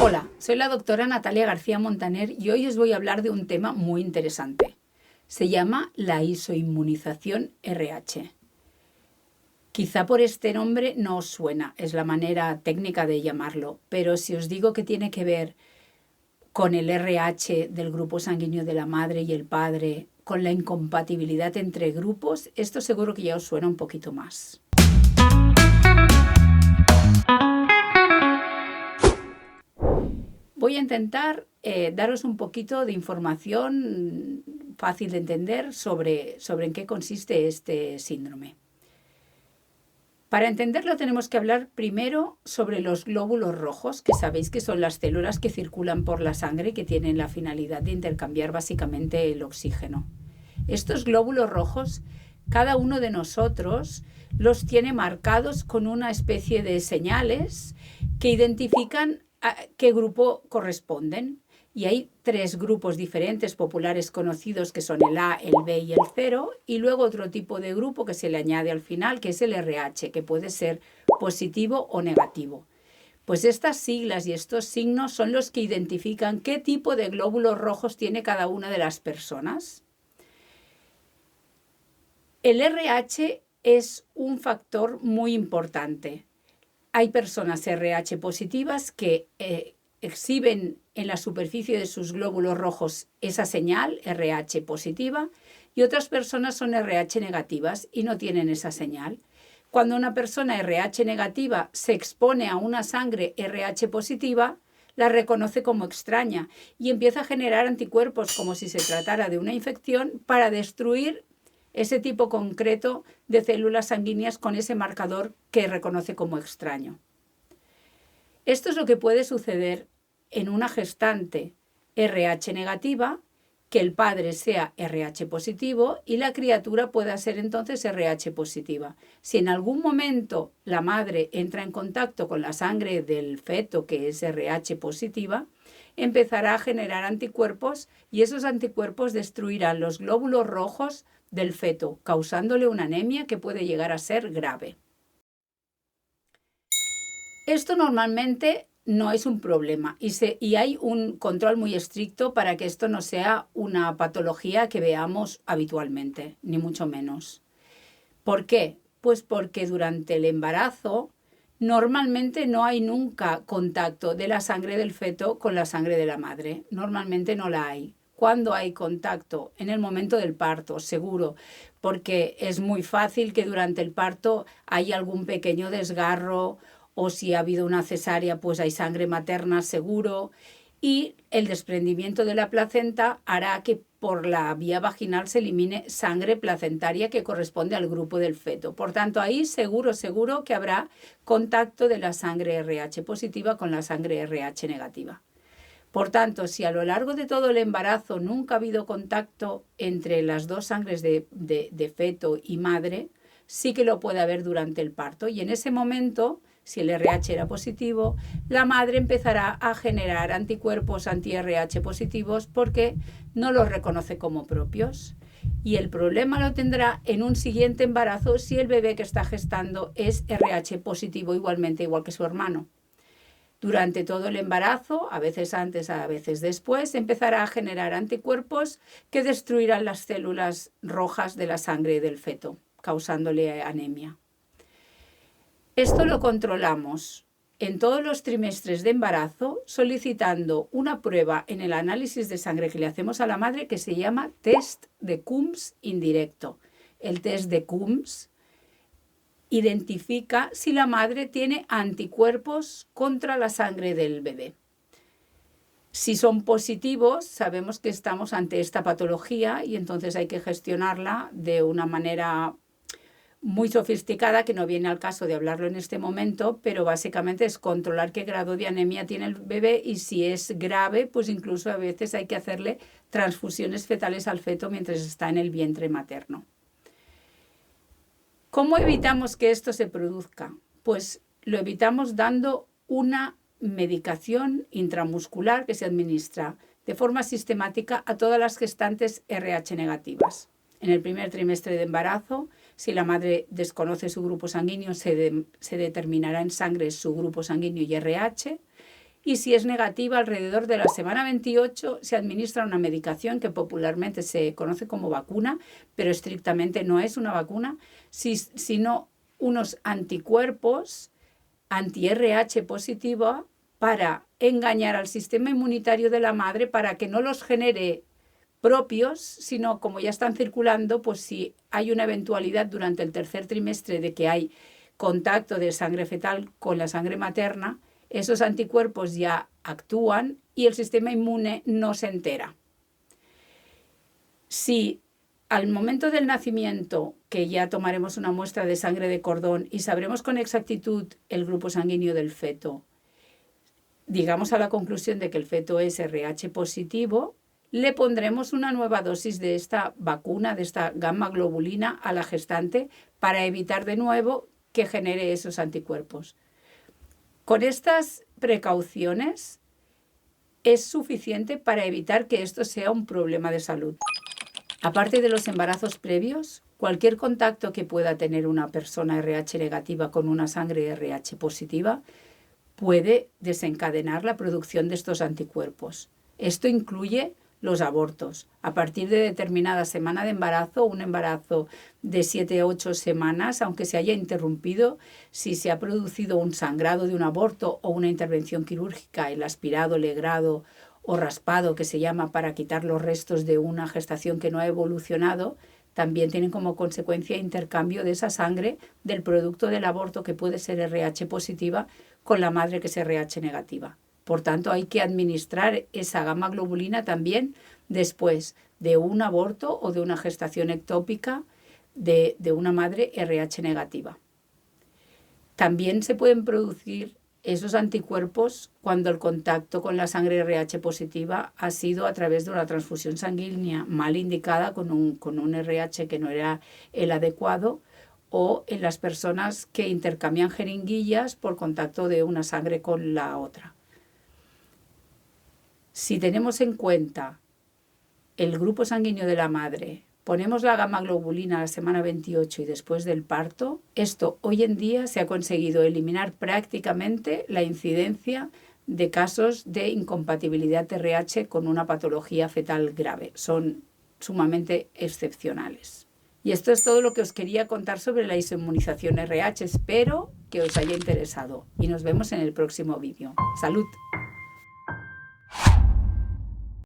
Hola, soy la doctora Natalia García Montaner y hoy os voy a hablar de un tema muy interesante. Se llama la isoinmunización RH. Quizá por este nombre no os suena, es la manera técnica de llamarlo, pero si os digo que tiene que ver con el RH del grupo sanguíneo de la madre y el padre, con la incompatibilidad entre grupos, esto seguro que ya os suena un poquito más. Voy a intentar daros un poquito de información fácil de entender sobre en qué consiste este síndrome. Para entenderlo tenemos que hablar primero sobre los glóbulos rojos, que sabéis que son las células que circulan por la sangre y que tienen la finalidad de intercambiar básicamente el oxígeno. Estos glóbulos rojos, cada uno de nosotros los tiene marcados con una especie de señales que identifican a qué grupo corresponden. Y hay tres grupos diferentes populares conocidos que son el A, el B y el 0, y luego otro tipo de grupo que se le añade al final, que es el RH, que puede ser positivo o negativo. Pues estas siglas y estos signos son los que identifican qué tipo de glóbulos rojos tiene cada una de las personas. El RH es un factor muy importante. Hay personas RH positivas que exhiben en la superficie de sus glóbulos rojos esa señal RH positiva y otras personas son RH negativas y no tienen esa señal. Cuando una persona RH negativa se expone a una sangre RH positiva, la reconoce como extraña y empieza a generar anticuerpos como si se tratara de una infección para destruir ese tipo concreto de células sanguíneas con ese marcador que reconoce como extraño. Esto es lo que puede suceder en una gestante RH negativa, que el padre sea RH positivo y la criatura pueda ser entonces RH positiva. Si en algún momento la madre entra en contacto con la sangre del feto, que es RH positiva, empezará a generar anticuerpos y esos anticuerpos destruirán los glóbulos rojos del feto, causándole una anemia que puede llegar a ser grave. Esto normalmente no es un problema y hay un control muy estricto para que esto no sea una patología que veamos habitualmente, ni mucho menos. ¿Por qué? Pues porque durante el embarazo normalmente no hay nunca contacto de la sangre del feto con la sangre de la madre. Normalmente no la hay. ¿Cuándo hay contacto? En el momento del parto, seguro, porque es muy fácil que durante el parto haya algún pequeño desgarro o si ha habido una cesárea, pues hay sangre materna seguro y el desprendimiento de la placenta hará que por la vía vaginal se elimine sangre placentaria que corresponde al grupo del feto. Por tanto, ahí seguro que habrá contacto de la sangre RH positiva con la sangre RH negativa. Por tanto, si a lo largo de todo el embarazo nunca ha habido contacto entre las dos sangres de feto y madre, sí que lo puede haber durante el parto y en ese momento, si el RH era positivo, la madre empezará a generar anticuerpos anti-RH positivos porque no los reconoce como propios. Y el problema lo tendrá en un siguiente embarazo si el bebé que está gestando es RH positivo igualmente, igual que su hermano. Durante todo el embarazo, a veces antes, a veces después, empezará a generar anticuerpos que destruirán las células rojas de la sangre del feto, causándole anemia. Esto lo controlamos en todos los trimestres de embarazo solicitando una prueba en el análisis de sangre que le hacemos a la madre que se llama test de Coombs indirecto. El test de Coombs identifica si la madre tiene anticuerpos contra la sangre del bebé. Si son positivos, sabemos que estamos ante esta patología y entonces hay que gestionarla de una manera muy sofisticada, que no viene al caso de hablarlo en este momento, pero básicamente es controlar qué grado de anemia tiene el bebé y si es grave, pues incluso a veces hay que hacerle transfusiones fetales al feto mientras está en el vientre materno. ¿Cómo evitamos que esto se produzca? Pues lo evitamos dando una medicación intramuscular que se administra de forma sistemática a todas las gestantes RH negativas. En el primer trimestre de embarazo, si la madre desconoce su grupo sanguíneo, se determinará en sangre su grupo sanguíneo y RH. y si es negativa, alrededor de la semana 28 se administra una medicación que popularmente se conoce como vacuna, pero estrictamente no es una vacuna, sino unos anticuerpos anti-RH positiva para engañar al sistema inmunitario de la madre para que no los genere propios, sino como ya están circulando, pues si hay una eventualidad durante el tercer trimestre de que hay contacto de sangre fetal con la sangre materna, esos anticuerpos ya actúan y el sistema inmune no se entera. Si al momento del nacimiento, que ya tomaremos una muestra de sangre de cordón y sabremos con exactitud el grupo sanguíneo del feto, llegamos a la conclusión de que el feto es RH positivo, le pondremos una nueva dosis de esta vacuna, de esta gamma globulina a la gestante para evitar de nuevo que genere esos anticuerpos. Con estas precauciones es suficiente para evitar que esto sea un problema de salud. Aparte de los embarazos previos, cualquier contacto que pueda tener una persona RH negativa con una sangre RH positiva puede desencadenar la producción de estos anticuerpos. Esto incluye los abortos. A partir de determinada semana de embarazo, un embarazo de 7 a 8 semanas, aunque se haya interrumpido, si se ha producido un sangrado de un aborto o una intervención quirúrgica, el aspirado, legrado o raspado, que se llama para quitar los restos de una gestación que no ha evolucionado, también tienen como consecuencia intercambio de esa sangre del producto del aborto, que puede ser RH positiva, con la madre que es RH negativa. Por tanto, hay que administrar esa gamma globulina también después de un aborto o de una gestación ectópica de una madre RH negativa. También se pueden producir esos anticuerpos cuando el contacto con la sangre RH positiva ha sido a través de una transfusión sanguínea mal indicada con un RH que no era el adecuado, o en las personas que intercambian jeringuillas por contacto de una sangre con la otra. Si tenemos en cuenta el grupo sanguíneo de la madre, ponemos la gamma globulina a la semana 28 y después del parto, esto hoy en día se ha conseguido eliminar prácticamente la incidencia de casos de incompatibilidad RH con una patología fetal grave. Son sumamente excepcionales. Y esto es todo lo que os quería contar sobre la isoinmunización RH. Espero que os haya interesado y nos vemos en el próximo vídeo. ¡Salud!